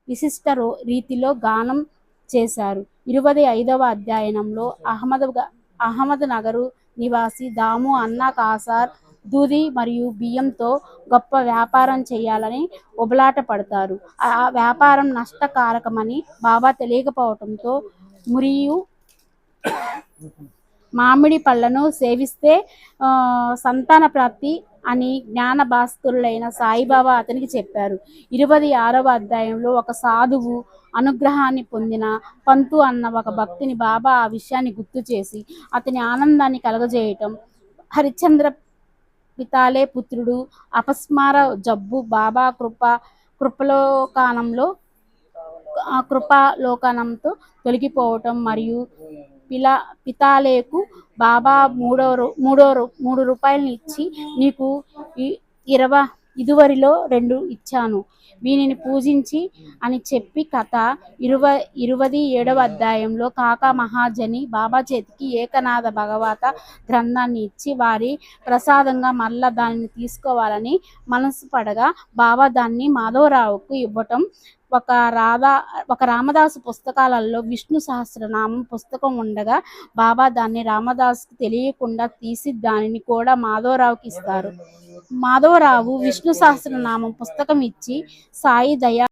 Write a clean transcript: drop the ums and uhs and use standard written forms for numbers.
విశిష్ట రీతిలో గానం చేశారు. 25వ అధ్యాయంలో అహ్మద్ నగరు నివాసి దాము అన్నా కాసార్ దూది మరియు బియ్యంతో గొప్ప వ్యాపారం చేయాలని ఉబలాట పడతారు. ఆ వ్యాపారం నష్టకారకమని బాబా తెలియకపోవడంతో మురియు మామిడి పళ్ళను సేవిస్తే సంతాన ప్రాప్తి అని జ్ఞాన భాస్కరులైన సాయిబాబా అతనికి చెప్పారు. 26వ అధ్యాయంలో ఒక సాధువు అనుగ్రహాన్ని పొందిన పంతు అన్న ఒక భక్తుని బాబా ఆ విషయాన్ని గుర్తు చేసి అతని ఆనందాన్ని కలగజేయటం. హరిశ్చంద్ర పితాలే పుత్రుడు అపస్మార జబ్బు బాబా కృపాలోకానంతో తొలగిపోవటం మరియు పితాలేకు బాబా 3 రూపాయలని ఇచ్చి నీకు ఇదివరిలో 2 ఇచ్చాను వీనిని పూజించి అని చెప్పి కథ. 27వ అధ్యాయంలో కాకా మహాజని బాబా చేతికి ఏకనాథ భగవత గ్రంథాన్ని ఇచ్చి వారి ప్రసాదంగా మరలా దానిని తీసుకోవాలని మనసు పడగా బాబా దాన్ని మాధవరావుకు ఇవ్వటం. ఒక రామదాసు పుస్తకాలలో విష్ణు సహస్రనామం పుస్తకం ఉండగా బాబా దాన్ని రామదాసుకు తెలియకుండా తీసి దానిని కూడా మాధవరావుకి ఇస్తారు. మాధవరావు విష్ణు సహస్రనామం పుస్తకం ఇచ్చి సాయి దయా